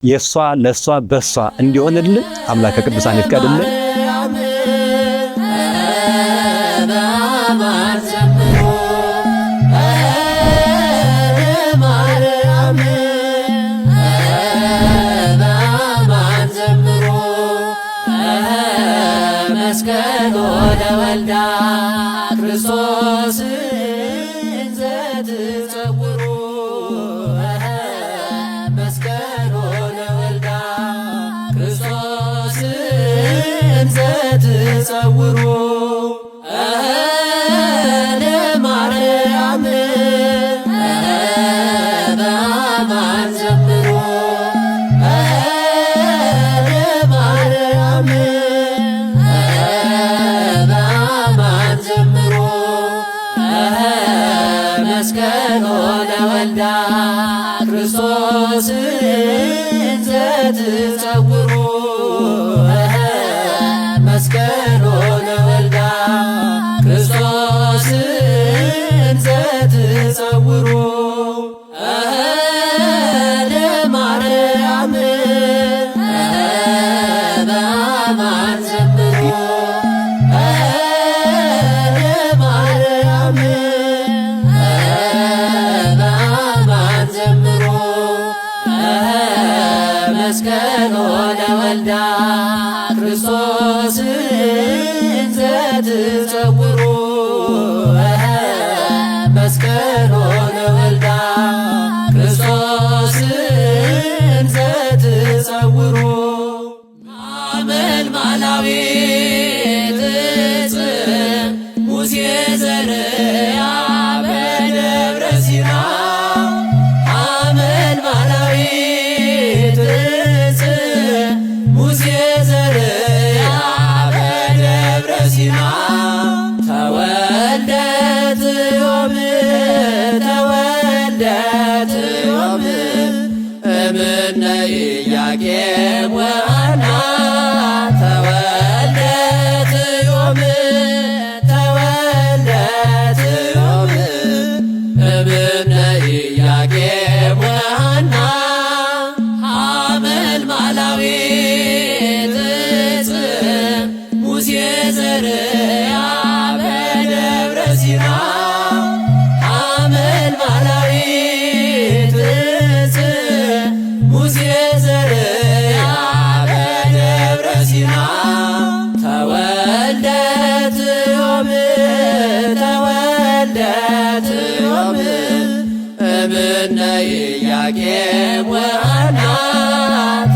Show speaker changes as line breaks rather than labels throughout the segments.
የሷ ለሷ በሷ እንዲሆንልን አምላከ ቅዱሳን ይፍቀድልን።
መስቀል ወለወልዳ ክርስቶስ ዘትጸውሩ መስቀል ወለወልዳ ክርስቶስ ዘትጸውሩ ለማርያም በአማን ዘምሩ ለማርያም መስቀል ለወልዳ ክርስቶስ ዘትጸውሩ መስቀል ለወልዳ ክርስቶስ ዘትጸውሩ ለማርያም በአማን ዘምሩ ለማርያም መስቀል ለወልዳ ክርስቶስ ዘትጸውሩ መስቀል ለወልዳ ክርስቶስ ዘትጸውሩ አመልማላዊት ዕፅ ሙሴ ዘርያ በደብረ ሲና አመልማላዊት ዕፅ ሙሴ ዘርያ በደብረ ሲና ተወልደት ዮም ተወልደት ዮም እምነ ኢያቄም ወሐና ተወልደት ዮም ተወልደት ዮም እምነ ኢያቄም ወሐና አመልማላዊት ዕፅ ሙሴ ዘርያ በደብረ ሲና አመልማላዊት ዕፅ ሙሴ ዘርያ በደብረ ሲና ተወልደት ዮም ተወልደት ዮም እምነ ኢያቄም ወሐና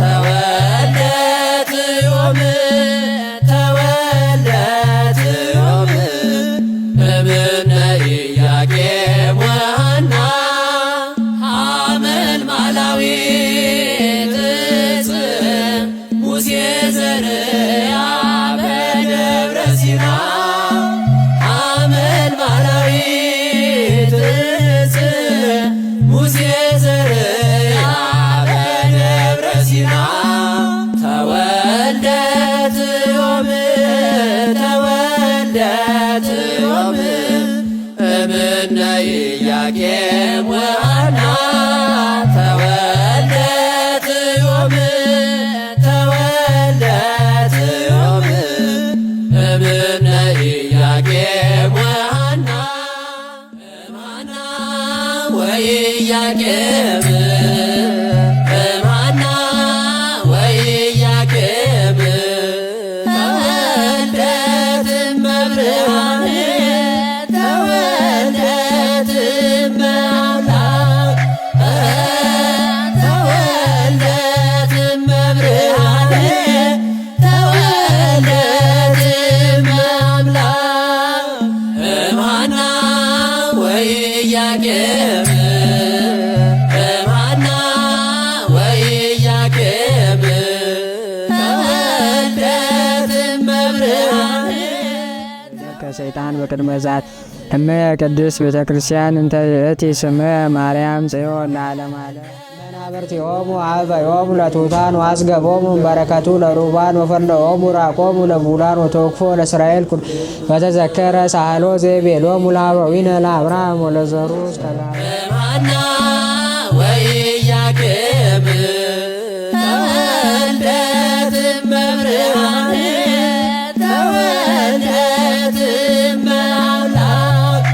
ተወልደት ዮም ተወልደት ዮም እምነ ኢያቄም ወሐና አመልማላዊት ዕፅ ሙሴ ዘርያ በደብረ ሲና አመልማላዊት ዕፅ ሙሴ ዘርያ በደብረ ሲና ተወልደት ዮም ተወልደት ዮም እምነ ኢያቄም ወሐና ተወልደት ዮም ተወልደት ዮም እምነ ኢያቄም ወሐና እምሃና ወኢያቄም እምሃና ወኢያቄም ተወልደት እመብርሃን ተወልደት እመአምላክ ተወልደት እመብርሃን ተወልደት እመአምላክ እምሃና ወኢያቄም እምሃና ወኢያቄም ተወልደት እመብርሃን
ከሰይጣን በቅድመ ዛት እመ ቅድስት ቤተ ክርስቲያን እንተ ይእቲ ስምዐ ማርያም ጽዮን ለዓለመ ዓለም መናብርቲሆሙ አበዮሙ ለትሑታን ወአስገቦሙ በረከቱ ለሩባን ወፈርደኦሙ ራቆሙ ለቡላን ወተወክፎ ለእስራኤል ኩሉ በተዘከረ ሳህሎ ዘይቤሎሙ ለአበዊነ ለአብርሃም ወለዘሩ እስከ
እምሃና ወኢያቄም እመብርሃን ተወልደት እመአምላክ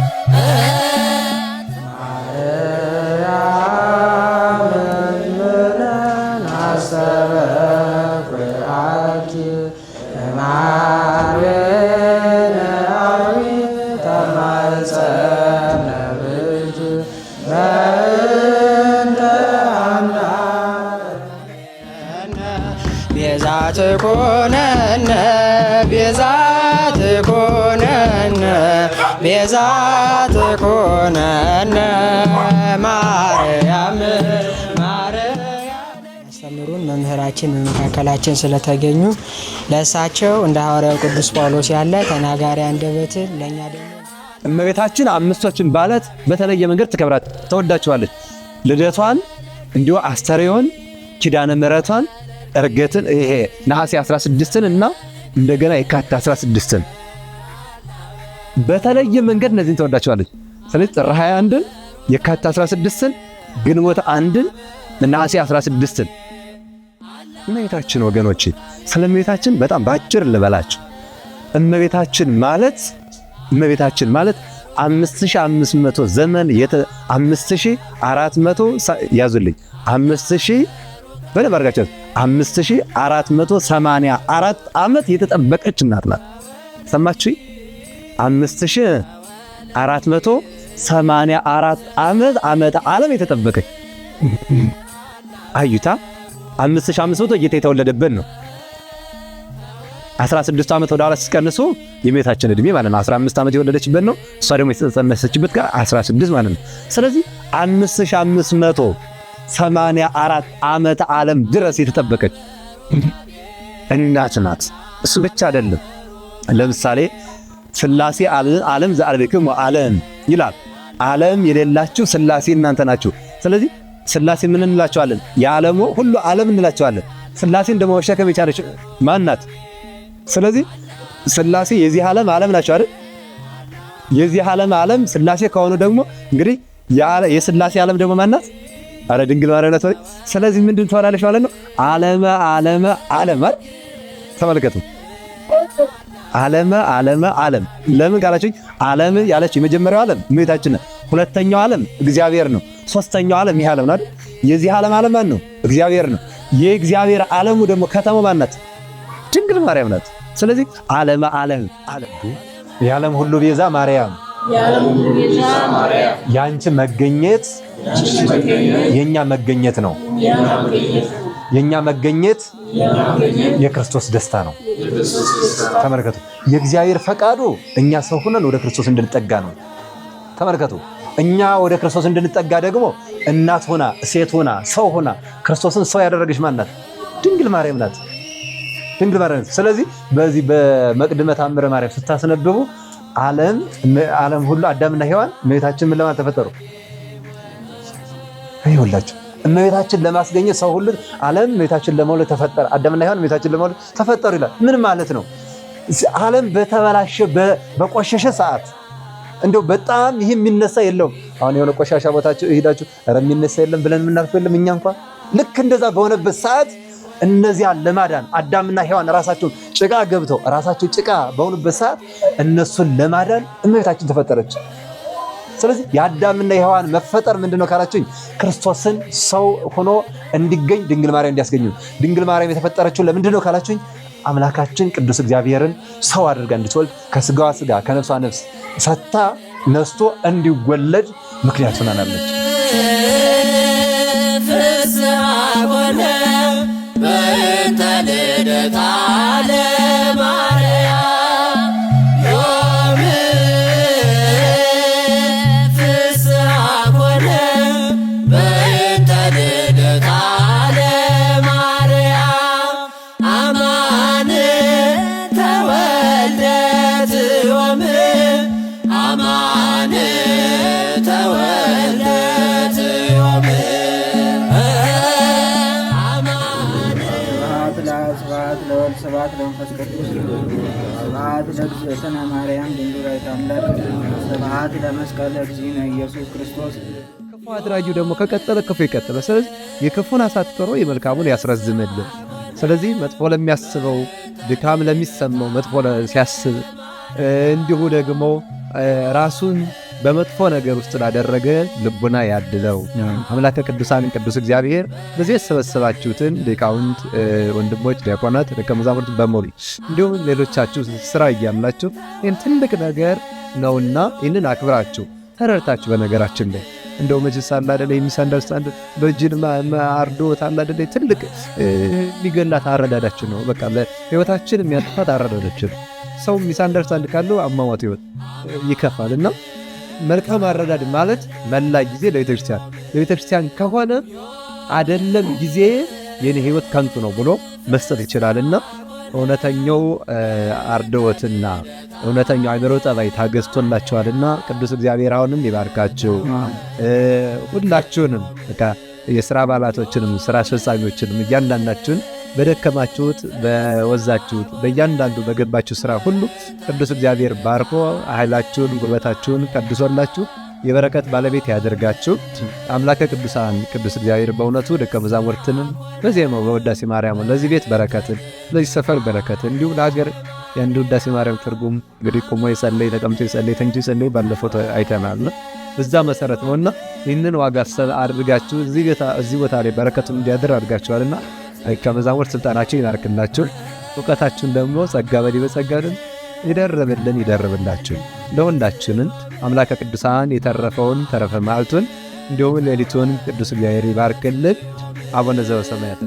ቤዛትኮነነ ቤዛትኮነነ ቤዛትኮነነ ማርያም ያስተምሩን መምህራችን በመካከላችን ስለተገኙ ለእሳቸው እንደ ሐዋርያው ቅዱስ ጳውሎስ ያለ ተናጋሪ አንደበትን ለእኛ ደግሞ
እመቤታችን አምስቶችን በዓላት በተለየ መንገድ ትከብራት ተወዳቸዋለች። ልደቷን እንዲሁ አስተርእዮን፣ ኪዳነ ምሕረቷን፣ እርገትን ይሄ ነሐሴ 16ን እና እንደገና የካቲት 16ን በተለየ መንገድ እነዚህን ተወዳቸዋለች። ስለዚህ ጥር 21ን፣ የካቲት 16ን፣ ግንቦት 1ን፣ ነሐሴ 16ን እመቤታችን ወገኖቼ ስለ እመቤታችን በጣም ባጭር ልበላችሁ። እመቤታችን ማለት 5500 ዘመን 5400 ያዙልኝ 5000 በለባርጋቸው 5484 ዓመት የተጠበቀች እናት ናት። ሰማችሁ? 5484 ዓመት ዓለም የተጠበቀች አዩታ 5500 ጌታ የተወለደበት ነው። 16 ዓመት ወደ ኋላ ሲቀንሱ የእመቤታችን እድሜ ማለት ነው 15 ዓመት የወለደችበት ነው። እሷ ደግሞ የተጸነሰችበት ጋር 16 ማለት ነው። ስለዚህ 5584 ዓመት ዓለም ድረስ የተጠበቀች እናት ናት። እሱ ብቻ አይደለም። ለምሳሌ ሥላሴ ዓለም ዘአልብክሙ ዓለም ይላል። ዓለም የሌላችሁ ሥላሴ እናንተ ናችሁ። ስለዚህ ሥላሴ ምን እንላቸዋለን? የዓለሙ ሁሉ ዓለም እንላቸዋለን። ሥላሴን ደግሞ መሸከም የቻለች ማን ናት? ስለዚህ ሥላሴ የዚህ ዓለም ናቸው አይደል? የዚህ ዓለም ሥላሴ ከሆኑ ደግሞ እንግዲህ የሥላሴ ዓለም ደግሞ ማን ናት? አረ ድንግል ማርያም ናት። ስለዚህ ምንድን ትሆናለች ማለት ነው? ዓለም ተመልከቱ። ዓለም ለምን ካላችሁኝ ዓለም ያለች የመጀመሪያው ዓለም እመቤታችን ናት። ሁለተኛው ዓለም እግዚአብሔር ነው። ሶስተኛው ዓለም ይሄ ዓለም ነው አይደል? የዚህ ዓለም ማን ነው? እግዚአብሔር ነው። የእግዚአብሔር ዓለሙ ደግሞ ከተማው ማን ናት? ድንግል ማርያም ናት። ስለዚህ ዓለም የዓለም ሁሉ ቤዛ ማርያም ያንቺ መገኘት የኛ መገኘት ነው። የኛ መገኘት የክርስቶስ ደስታ ነው። ተመልከቱ። የእግዚአብሔር ፈቃዱ እኛ ሰው ሆነን ወደ ክርስቶስ እንድንጠጋ ነው። ተመልከቱ። እኛ ወደ ክርስቶስ እንድንጠጋ ደግሞ እናት ሆና ሴት ሆና ሰው ሆና ክርስቶስን ሰው ያደረገች ማን ናት? ድንግል ማርያም ናት። ድንግል ማርያም። ስለዚህ በዚህ በመቅድመ ተአምረ ማርያም ስታስነብቡ ዓለም ሁሉ አዳምና ሔዋን እመቤታችን ምን ለማለት ተፈጠሩ? ይኸውላችሁ እመቤታችን ለማስገኘት ሰው ሁሉ ዓለም እመቤታችን ለመውለድ ተፈጠረ። አዳምና ሔዋን እመቤታችን ለመውለድ ተፈጠሩ ይላል። ምን ማለት ነው? ዓለም በተበላሸ በቆሸሸ ሰዓት እንደው በጣም ይሄ የሚነሳ የለውም። አሁን የሆነ ቆሻሻ ቦታችሁ ሄዳችሁ ኧረ የሚነሳ የለም ብለን የምናልፈው የለም። እኛ እንኳን ልክ እንደዛ በሆነበት ሰዓት እነዚያ ለማዳን አዳምና ሔዋን ራሳቸውን ጭቃ ገብተው ራሳቸው ጭቃ በሆኑበት ሰዓት እነሱን ለማዳን እመቤታችን ተፈጠረች። ስለዚህ የአዳምና የሔዋን መፈጠር ምንድነው ካላችሁኝ ክርስቶስን ሰው ሆኖ እንዲገኝ ድንግል ማርያም እንዲያስገኙ። ድንግል ማርያም የተፈጠረችው ለምንድነው ካላችሁኝ አምላካችን ቅዱስ እግዚአብሔርን ሰው አድርጋ እንድትወልድ ከስጋዋ ስጋ ከነፍሷ ነፍስ ሰጥታ ነስቶ እንዲወለድ ምክንያት ሆናለች።
ፍስሐ ኮነ በእንተ ልደታ ለማርያም ዮም ፍስሐ ኮነ በእንተ ልደታ ለማርያም አማን ተወልደት ዮም አማን ተወልደት ዮም
ስብሐት ለመንፈስ ቅዱስ ስብሐት ለእግዝእትነ ማርያም ድንግል አምላክ ስብሐት ለመስቀለ እግዚእነ ኢየሱስ ክርስቶስ።
ክፉ አድራጊው ደግሞ ከቀጠለ ክፉ ይቀጥላል። ስለዚህ የክፉን አሳጥሮ የመልካሙን ያስረዝምልን። ስለዚህ መጥፎ ለሚያስበው ድካም ለሚሰማው መጥፎ ሲያስብ እንዲሁ ደግሞ ራሱን በመጥፎ ነገር ውስጥ ላደረገ ልቡና ያድለው። አምላከ ቅዱሳን ቅዱስ እግዚአብሔር በዚህ የተሰበሰባችሁትን ሊቃውንት ወንድሞች፣ ዲያቆናት፣ ደቀ መዛሙርት በሙሉ እንዲሁም ሌሎቻችሁ ስራ እያምላችሁ ይህን ትልቅ ነገር ነውና ይህንን አክብራችሁ ተረድታችሁ በነገራችን ላይ እንደው መጅስ አላደለ የሚሳንደርስታንድ በእጅን አርዶት አላደለ ትልቅ ሊገላት አረዳዳችን ነው። በቃ ለህይወታችን የሚያጥፋት አረዳዳችን ሰው ሚሳንደርስታንድ ካለው አሟሟት ህይወት ይከፋልና መልካም አረዳድ ማለት መላ ጊዜ ለቤተክርስቲያን ከሆነ አይደለም ጊዜ የኔ ህይወት ከንቱ ነው ብሎ መስጠት ይችላልና እውነተኛው አርዶትና እውነተኛው አገሮ ጠባይ ታገዝቶላችኋልና ቅዱስ እግዚአብሔር አሁንም ይባርካችሁ። ሁላችሁንም በቃ የሥራ አባላቶችንም ስራ አስፈጻሚዎችንም እያንዳንዳችሁን በደከማችሁት በወዛችሁት በእያንዳንዱ በገባችሁ ስራ ሁሉ ቅዱስ እግዚአብሔር ባርኮ ኃይላችሁን ጉልበታችሁን ቀድሶላችሁ የበረከት ባለቤት ያደርጋችሁ። አምላከ ቅዱሳን ቅዱስ እግዚአብሔር በእውነቱ ደቀ መዛሙርትንም በዜማው በውዳሴ ማርያም ለዚህ ቤት በረከትን ለዚህ ሰፈር በረከትን እንዲሁም ለሀገር የአንድ ውዳሴ ማርያም ትርጉም እንግዲህ ቆሞ የጸለይ ተቀምጦ የጸለይ ተንጂ የጸለይ ባለፈው አይተናል። በዛ መሰረት ነውና ይህንን ዋጋ አድርጋችሁ እዚህ ቦታ ላይ በረከቱን እንዲያድር አድርጋችኋልና ከመዛሙርት ስልጣናችሁ ይናርክላችሁ። እውቀታችሁን ደግሞ ጸጋ በጸጋልን ይደርብላችሁ። ለሁላችንን አምላከ ቅዱሳን የተረፈውን ተረፈ መዓልቱን እንዲሁም ሌሊቱን ቅዱስ እግዚአብሔር ይባርክልን። አቡነ ዘበሰማያት